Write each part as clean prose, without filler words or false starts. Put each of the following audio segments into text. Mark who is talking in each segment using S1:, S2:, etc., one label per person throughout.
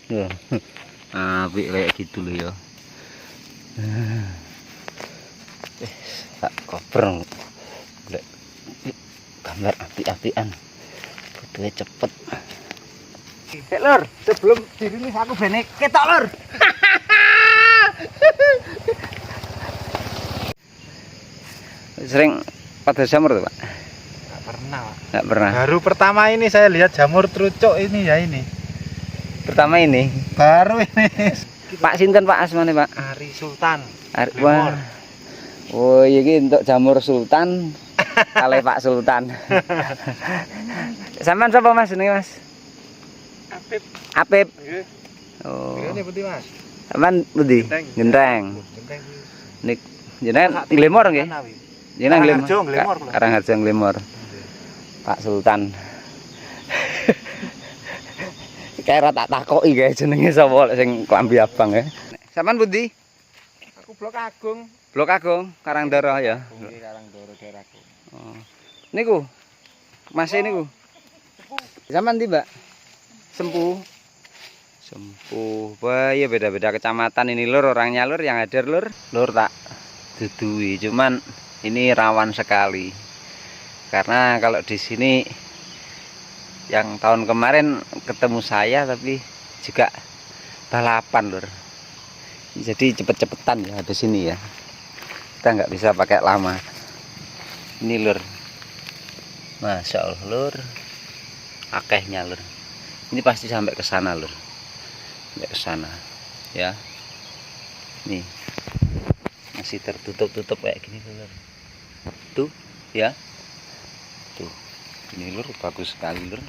S1: Ya. Apik kayak gitu loh ya. Tak koper. Golek gambar apik-apikan. Fotonya cepet. Lur, sebelum dirilis aku bene ketok lur. Sering pada jamur tuh, Pak?
S2: Nggak pernah, Pak.
S1: Nggak pernah.
S2: Baru pertama ini saya lihat jamur trucuk ini ya ini.
S1: Pertama ini.
S2: Baru ini.
S1: Pak sinten Pak asmane, Pak?
S2: Ari Sultan.
S1: Wah. Oh, iki untuk jamur sultan. Kale Pak Sultan. Sampean sapa Mas jenenge Mas?
S2: Apip.
S1: Apip.
S2: Nggih.
S1: Oh.
S2: Ini putih, Mas.
S1: Sampean pundi? Genteng.
S2: Genteng.
S1: Nik jenengan Glemor nggih? Jenengan
S2: Glemor.
S1: Karangharjo Glemor. Pak Sultan. Kayak tak takoki guys jenenge sapa sing klambi abang ya. Sampean pundi?
S2: Aku Blok Agung.
S1: Blok Agung, Karangdoro ya.
S2: Nggih, Karangdoro daerahku.
S1: Oh. Niku. Masih niku. Sampean ndi, Mbak? Sempu. Sempu. Wah, iya beda-beda kecamatan ini lur, orangnya lur yang hadir lur. Lur tak dudui, cuman ini rawan sekali. Karena kalau di sini yang tahun kemarin ketemu saya tapi juga balapan lur. Jadi cepet-cepetan ya di sini ya. Kita nggak bisa pakai lama. Ini lur. Masya Allah lur. Akehnya lur. Ini pasti sampai ke sana lur. Sampai ke sana ya. Nih. Masih tertutup-tutup kayak gini lur. Tuh ya. Tuh. Ini lur bagus sekali lur.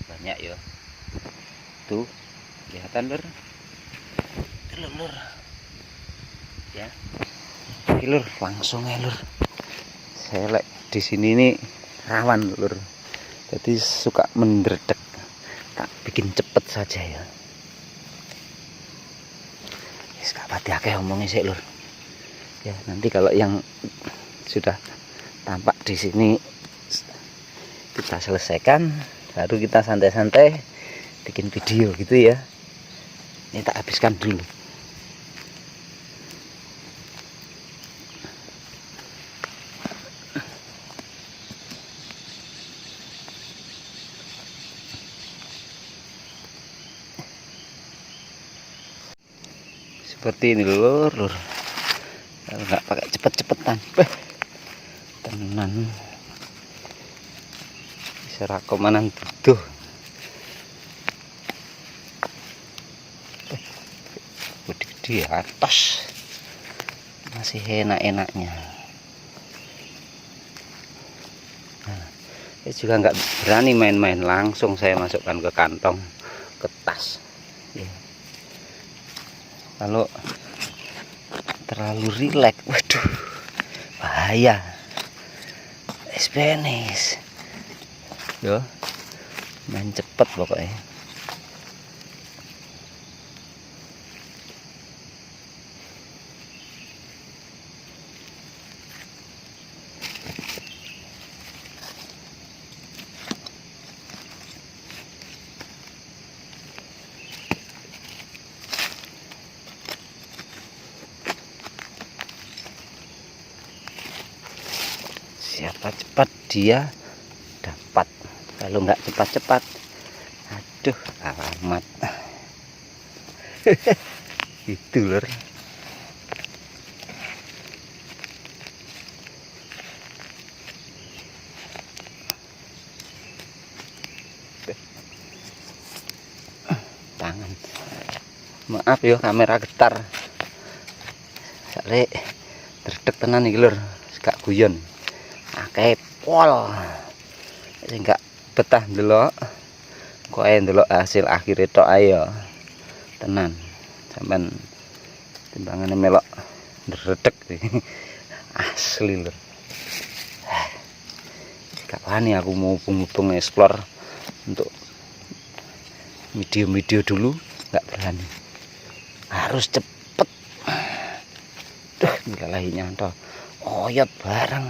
S1: Banyak ya. Tuh. Kelihatan lur. Lur. Ya. Ini lur langsung ya lur. Saya di sini nih rawan lur. Jadi suka mendredek. Tak bikin cepet saja ya. Wis gak pati akeh omongnya sih lur. Ya, nanti kalau yang sudah tampak di sini kita selesaikan, baru kita santai-santai bikin video gitu ya. Ini tak habiskan dulu. Seperti ini lur. Kalau nggak pakai cepet-cepetan, tenan. Serakomanan duduh. Di atas masih enak-enaknya. Nah, saya juga nggak berani main-main, langsung saya masukkan ke kantong, ke tas. Ya. Kalau terlalu rileks, waduh, bahaya. Spanish, yo, main cepet pokoknya. Siapa cepat dia dapat, kalau nggak cepat-cepat aduh alamat. Itu lur. Tangan maaf yo kamera getar sare dredeg tenan iki lur, gak guyon. Akeh pol sing gak betah ndelok kowe ndelok hasil akhir tok ayo tenan sampean timbangane melok ndredeg asli lur. Gak wani aku mau mubung explore untuk video-video dulu, gak berani, harus cepet. Duh ngalahinya toh oyot bareng.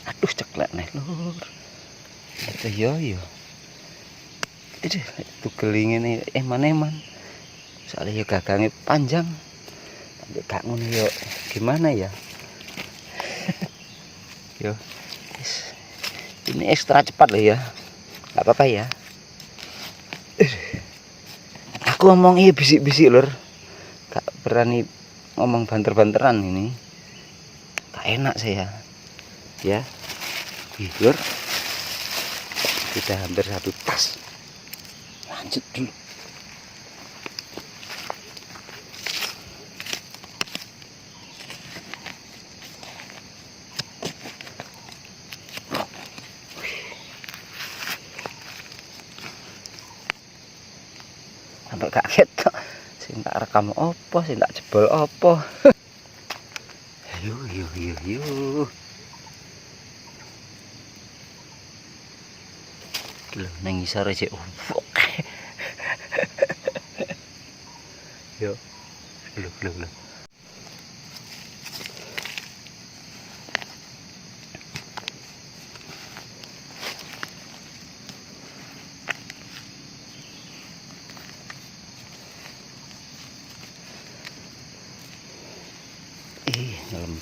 S1: Aduh ceklek nih lur. Iya iya. Itu tugel ngene eman-eman. Soalnya ya gagangnya panjang. Tapi gak ngono yo gimana ya? Yo. Ini ekstra cepat loh ya. Gak apa-apa ya. Aku ngomong iya bisik-bisik lur. Gak berani ngomong banter-banteran ini. Gak enak saya. Ya. Ih, lur. Sudah hampir 1 tas. Lanjut dulu. Sampai kaget kok. Sing tak rekam opo, sing tak jebol opo. Ayo yo yo yo. Lho nang isor aja ufuk. Yo. Lho.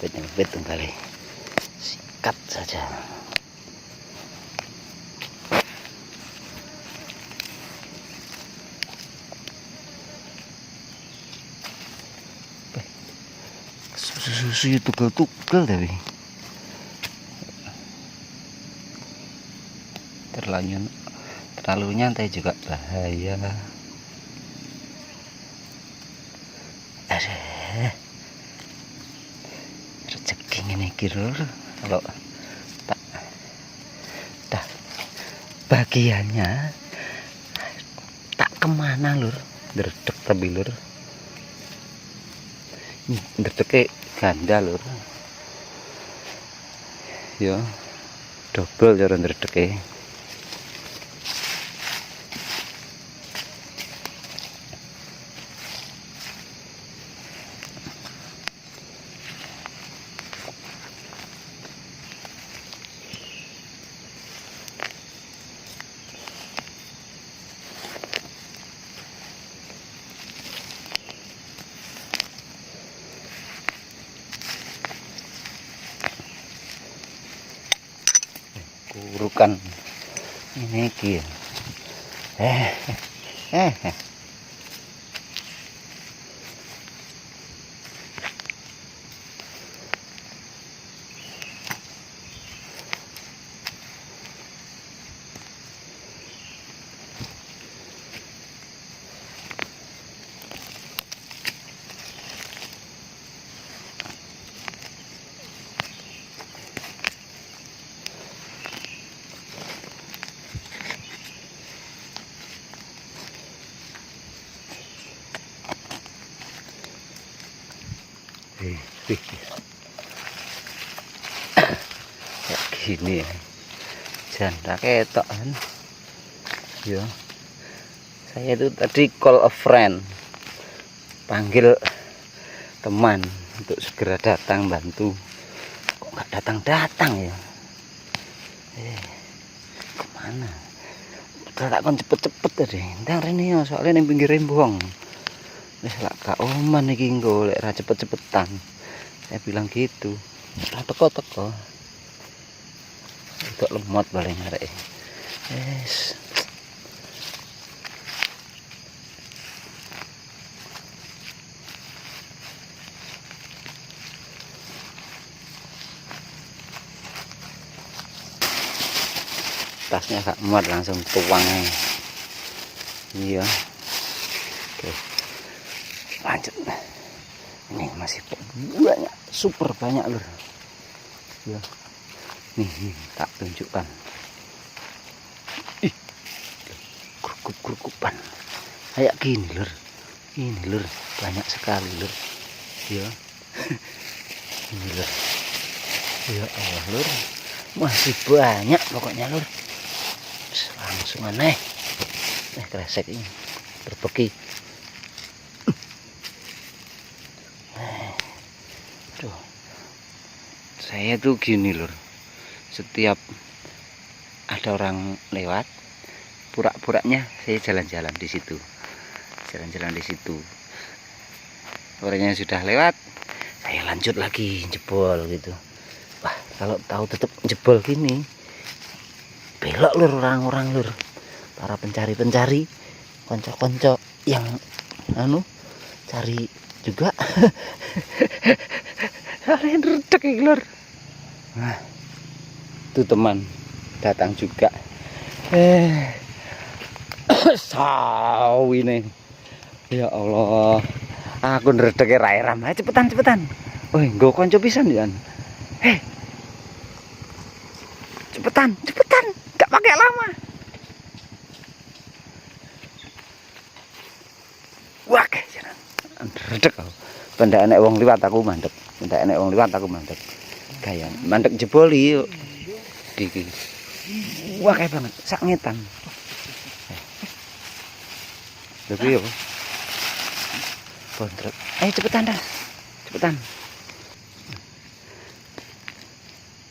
S1: Nyelempit kali. Sikat saja. Susu tugel-tugel tapi terlalu nyantai juga bahaya. Ada rezeki ini kira kalau tak bagiannya tak kemana lur, dredeg tapi lur. Dredege ganda lur. Yo double cara dredege. Kurukan ini ki. Kayak gini ya, janda ketok kan. Yo, saya itu tadi call a friend, panggil teman untuk segera datang bantu. Kok nggak datang ya? Kemana? Tak kon cepet-cepet tadi. Ndang rene yo, soalnya ning pinggir rembong. Wis lak gak oman iki engko lek ra cepet-cepetan. Saya bilang gitu. Ora teko-teko. Itu lemot paling arek. Wis. Tasnya gak muat langsung tuang. Iya. Oke. Lanjut. Ini masih banyak, super banyak lur. Ya. Nih, tak tunjukkan. Ih. Grup-grupan. Kayak gini lur. Ini lur, banyak sekali lur. Ya. Ini lur. Ya Allah lur. Masih banyak pokoknya lur. Langsung aneh. Kresek ini. Berbeki. Aduh, saya tuh gini lur, setiap ada orang lewat, pura-puranya saya jalan-jalan di situ. Jalan-jalan di situ. Orangnya sudah lewat, saya lanjut lagi jebol gitu. Wah, kalau tahu tetap jebol gini, belok lur orang-orang lur. Para pencari-pencari, konco-konco yang cari juga. Kalian redek iki lur. Nah, itu teman datang juga. Saw ini. Ya Allah. Aku ndredeke ra eram. Ayo cepetan. Woi, nggo kanca pisan ya. Cepetan. Enggak pakai lama. Wah, jalan. Ndredek aku. Pendak enek wong liwat aku mandek. Gaya mandek jeboli yuk. Iki. Wah, kayak banget. Sak ngetan. Lho piye, Bu? Pondrek. Ayo cepetan.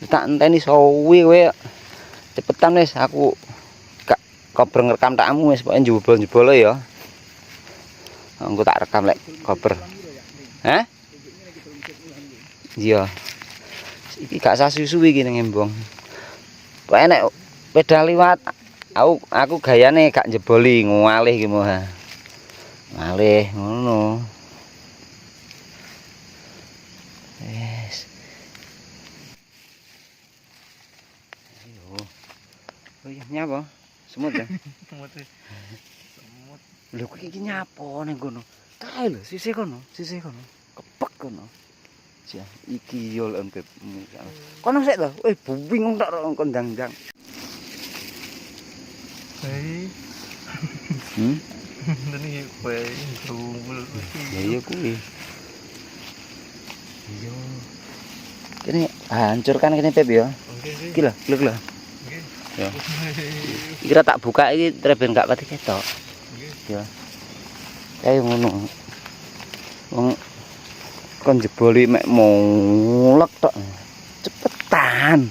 S1: Tak enteni sawi kowe. Cepetan wis aku gak kober ngerekam takmu wis pokoke njebol-njebol ya. Engko tak rekam lek kober. Hah? Iya. Iki gak sah susu iki ning embong. Pokoke nek pedal liwat aku gayane gak njeboli ngalih iki moha. Ngalih ngono. Wes. Ayo. Oh iya nyapa? Semut ya?
S2: Semut.
S1: Lho kok iki nyapa ning kono? Kae lho sisih kono. Kepek kono. Ya, iki yo lek empetmu. Kono sik to. Bingung tok kondang-dang.
S2: Hei. Ini kowe ngrumbul iki.
S1: Ya iya kuwi. Iya. Kene hancurkan kene Pep ya.
S2: Oke.
S1: Iki lho, lho.
S2: Oke.
S1: Ya. Iki ra tak buka iki treben gak pati ketok.
S2: Oke.
S1: Ya. Kayak ngono. Wong kon jeboli mek mulek tok. Cepetan.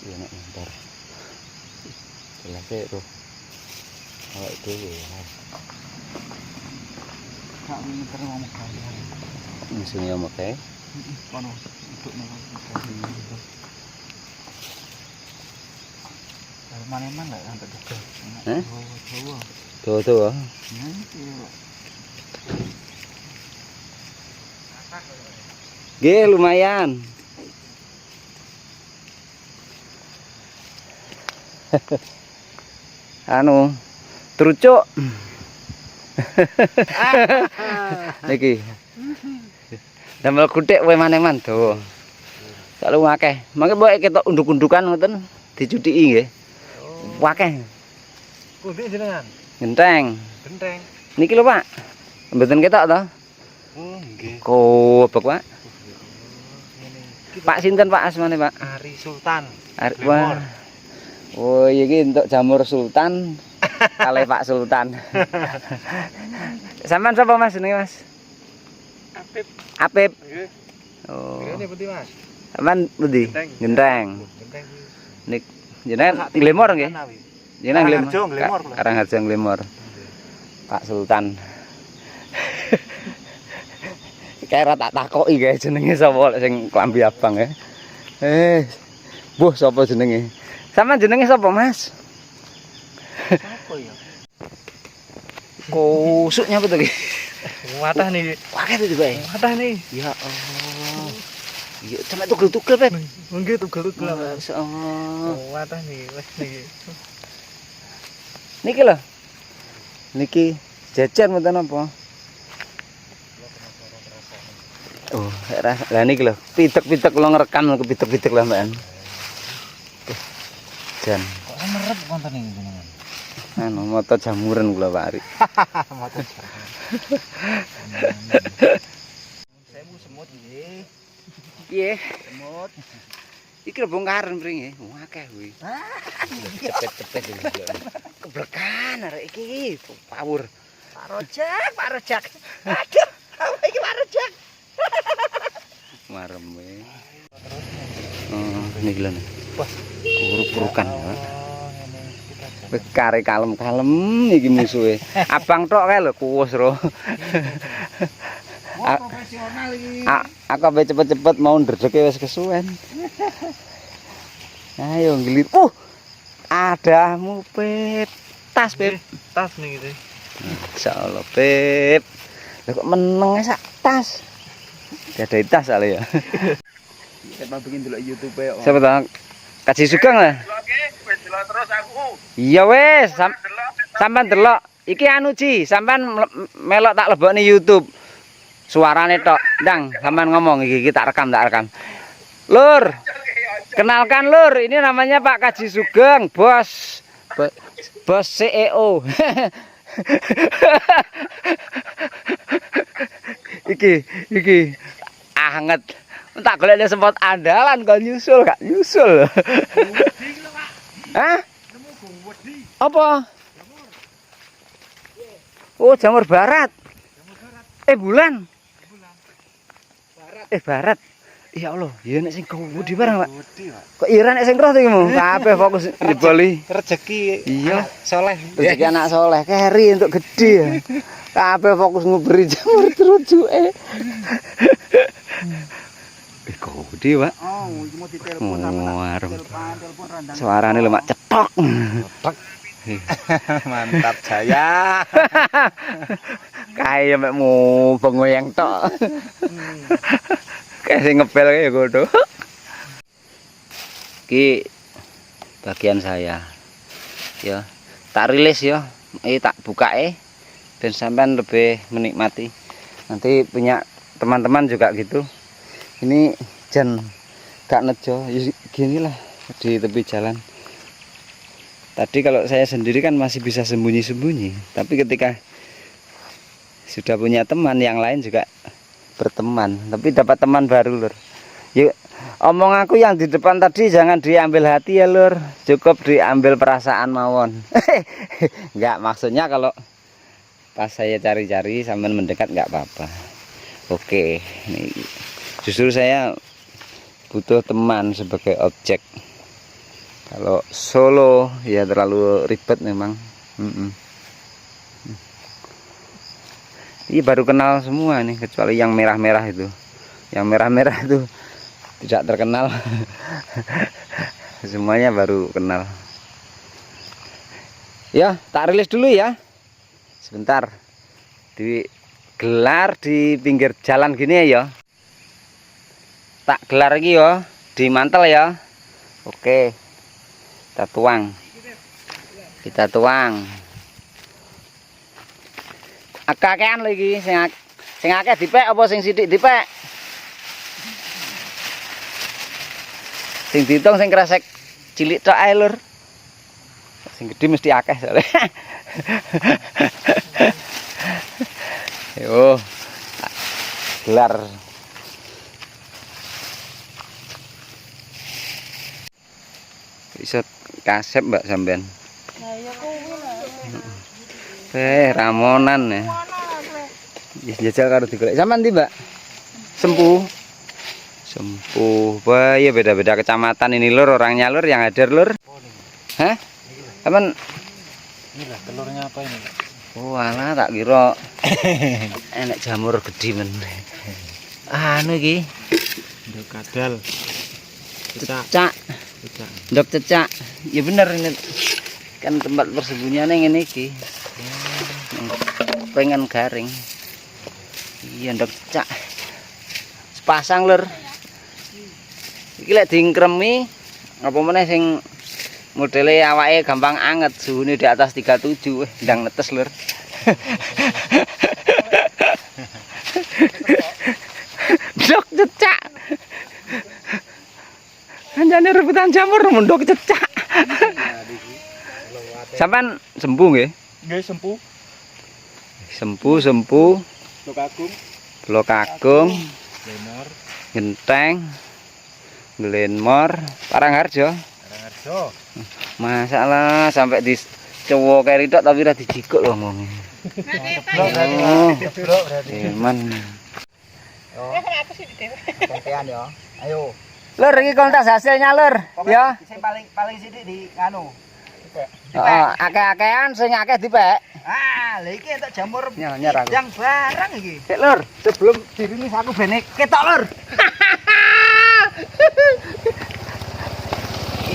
S1: Iya nek ntar. Jelas e roh. Awak dhewe ya. Kak minter wong kalian. Musuhnya oke.
S2: Kono untuk mana-mana lah sampai dekat.
S1: Hah?
S2: Bawa.
S1: Tuh. Nggih, lumayan. Trucuk. Niki. Damel kuthik kowe maneman dawa. Salu akeh. Mangke mbok ketok unduk-undukan ngoten dicudhiki nggih. Akeh.
S2: Pundi jenengan?
S1: Genteng.
S2: Genteng.
S1: Niki lho, Pak. Mboten ketok to?
S2: Oh, nggih.
S1: Kobek, Pak.
S2: Ngene.
S1: Pak sinten Pak asmane, Pak?
S2: Ari Sultan.
S1: Wah. Oh, iki entuk jamur sultan. Kalih Pak Sultan. Sampeyan sapa Mas jenenge, Mas? Apip.
S2: Nggih.
S1: Oh.
S2: Ini pundi, Mas?
S1: Sampeyan pundi? Genteng.
S2: Genteng.
S1: Nik jenengan Glemor nggih? Jenengan
S2: Glemor.
S1: Karangharjo Glemor. Pak Sultan. Kayak tak takoki guys jenenge sapa sing klambi abang ya. Mbuh sapa jenenge? Sampeyan jenenge sapa, Mas?
S2: Apa ya?
S1: Kusuknya apa tuh iki?
S2: Watah nih.
S1: Wae itu bae.
S2: Watah nih.
S1: Ya Allah. Iya, sampe tugel-tugel, Pep.
S2: Nggih tugel-tugel.
S1: Masyaallah.
S2: Watah nih, wes nih.
S1: Niki lho. Niki jajan mboten apa? Oh, lah niki lho, pitek-pitek kula ngerekam pitek-pitek lah, Mbak. Jan.
S2: Kok merep wonten iki jenengan?
S1: Anu moto jamuran kula Pak Ari.
S2: Moto. Saya mau semut nggih.
S1: Piye?
S2: Semut.
S1: Iki lho bongkaran mringe. Akeh kuwi. Cepet-cepet iki. Keblekan arek iki. Pawur.
S2: Pak Rojak. Aduh, apa iki Pak Rojak?
S1: Mareme. Niki lho.
S2: Wah,
S1: Kuruk-kurukan. Wis kare kalem-kalem iki musuhe. Abang tok kae lho kuwus ro.
S2: profesional iki.
S1: Aku ape cepet-cepet mau ndredeke wis kesuwen. Ayo ngelit. Adamu Pip. Tas Pip.
S2: Tas nih gitu.
S1: Insyaallah Pip. Lah kok meneng sak tas. Gak ada tas ale ya.
S2: Kita bikin dulu YouTube ya.
S1: Siapa tahu Kaji Sugeng lah.
S3: Wis delok terus aku.
S1: Iya wis, sampean delok. Iki anu Ji, sampean melok tak lebokne YouTube. Suarane tok. Ndang, sampean ngomong iki tak rekam. Lur. Kenalkan Lur, ini namanya Pak Kaji Sugeng, bos. Bos CEO. Iki anget. Tak golek sempat andalan kok nyusul gak nyusul. Hah? Apa? Oh, jamur barat. Bulan. Barat. Ya Allah, ya nek sing gede barang, Pak. Kok ira nek sing roh iki mu? Kabeh fokus dibali.
S2: Rezeki.
S1: Iya,
S2: Soleh.
S1: rezeki anak soleh, keri untuk gede ya. Kabeh fokus nguberi jamur terujuke. Kok gede, Pak.
S2: Oh, iki mau ditelepon telepon randang.
S1: Suarane lho, Mak, cetok.
S2: Cetok. Mantap saya.
S1: Kayak mek mu pengoyang tok. Kayak sing ngepel kayak godo. Iki bagian saya. Ya, tak rilis ya. Tak buka dan sampean lebih menikmati. Nanti punya teman-teman juga gitu. Ini jan gak nejo, gini lah di tepi jalan. Tadi kalau saya sendiri kan masih bisa sembunyi-sembunyi, tapi ketika sudah punya teman, yang lain juga berteman, tapi dapat teman baru Lur. Yuk, omong aku yang di depan tadi jangan diambil hati ya Lur, cukup diambil perasaan mawon. Enggak, maksudnya kalau pas saya cari-cari sambil mendekat nggak apa-apa. Oke, ini justru saya butuh teman sebagai objek. Kalau solo ya terlalu ribet memang. Ini baru kenal semua nih, kecuali yang merah-merah itu. Yang merah-merah itu tidak terkenal. Semuanya baru kenal. Ya, tak rilis dulu ya. Sebentar. Digelar di pinggir jalan gini ya. Tak gelar lagi ya, di mantel ya. Oke. Kita tuang. Akakean lagi sing akeh dipek apa sing sithik dipek? Sing diitung sing kresek cilik tok ae Lur. Sing gedhe mesti akeh soalnya. Yo. Gelar. Bisa kasep Mbak sampean.
S4: Lah ya kuwi lah.
S1: Ramonan ya. Wis jajal karo digolek. Sampean ndi, Mbak? Sempuh. Wah, ya beda-beda kecamatan ini Lur, orangnya Lur, yang hadir Lur. Hah? Sampean
S2: Inilah telurnya apa ini?
S1: oh alah tak kira enek jamur gede men. Anu iki.
S2: Ndok kadal.
S1: Cecak. Ndok cecak. Ya bener ini. Kan tempat persembunyiannya ngene iki. Pengen garing. Iya ndok cecak. Sepasang Lur. Iki lek diingkremi apa meneh sing modele awake gampang anget, suhune di atas 37, ndang netes Lur. Ndok cecak. Anjane rebutan jamur ndok cecak. Sampean sembuh nggih?
S2: Nggih sempuh.
S1: Sempuh.
S2: Blok Agung.
S1: Blok Agung,
S2: Lenor.
S1: Genteng. Glenmore Parangharjo.
S3: Parangharjo.
S1: Masalah sampai di cowok kayak tok tapi ra dijikuk lho ngomongnya.
S3: Jeblok berarti.
S1: Eman.
S2: Aku sih dhewe.
S3: Kontean ya. Ayo.
S1: Lur iki kontes hasilnya lur, ya.
S2: Sing paling sithik di nganu.
S1: Heeh, akeh-akehan sing akeh dipek.
S2: Ah, lha iki entuk jamur
S1: Nyar aku.
S2: yang barang iki.
S1: Sik lur, sebelum
S2: Dirimis aku bene ketok lur.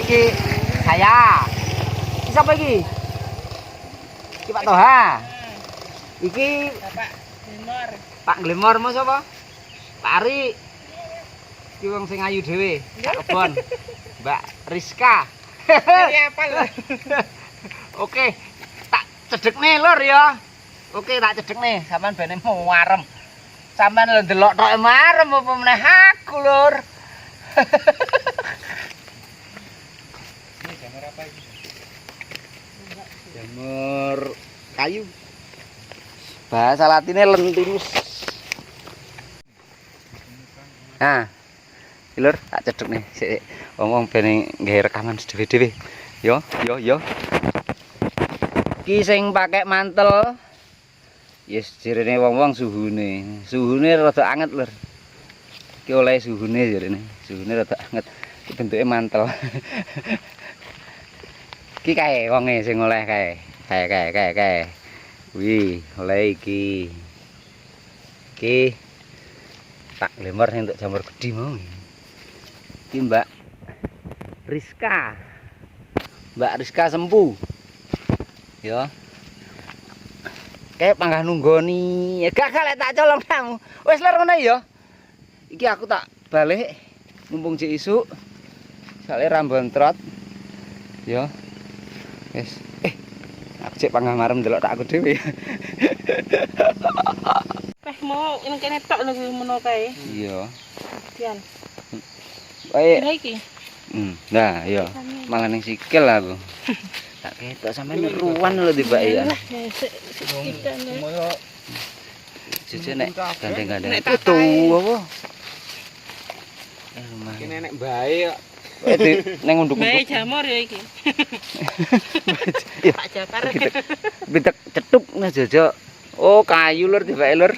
S2: Iki saya. Iki sapa iki? Iki Pak Toha. Iki Pak Glemor mau sapa? Pak Ari. Iki wong sing ayu dhewe. Pak Kebon. Mbak Rizka.
S4: Apa lho?
S2: Oke, tak cedekne lur ya. Oke, tak cedekne. Sampeyan bene marem. Sampeyan lho ndelok tok marem apa meneh aku lur.
S3: Ini jamur apa ini?
S1: jamur kayu. Bahasa latine lentinus. Nah, iki lur tak cedhek nih sik wong-wong ben nggawe rekaman dhewe-dhewe. Yo. Iki sing pakai mantel. Yes, jarene wong-wong suhune. Suhune rada anget, Lur. Iki oleh suhune jarene. Suhune rada anget. Iki bentuke mantel. Iki kae wonge sing oleh kae. Kae. Wih, oleh iki. Iki Pak Glemor sing untuk jamur gedhi mau. Iki Mbak Rizka. Mbak Rizka Sempu. Ya. Kayak panggah nunggoni. Gak lek tak colong kamu. Wis lur ngono ya. Iki aku tak balik mumpung cek isuk. Sale rambon trot. Ya. Wis. Aku cek panggah marem delok tak aku dhewe.
S4: Mau ini kene tok lho ngono kae.
S1: Iya.
S4: Pian.
S1: Baik.
S4: Kira iki.
S1: Nah, iya. Malah ning sikil aku. Tak ketok sampean ruwan lho tiba ya.
S3: Semoyo
S1: Jujur nek gandeng-gandeng
S4: Nek
S1: itu
S4: tak
S1: tuh
S4: kae.
S1: apa? Rumah.
S3: iki nenek bae kok.
S1: Neng unduk-unduk.
S4: Bae jamur ya iki.
S1: Iya.
S4: Pak Jakar.
S1: Bitek cetuk nah jojo. Oh, kayu lur tiba lur.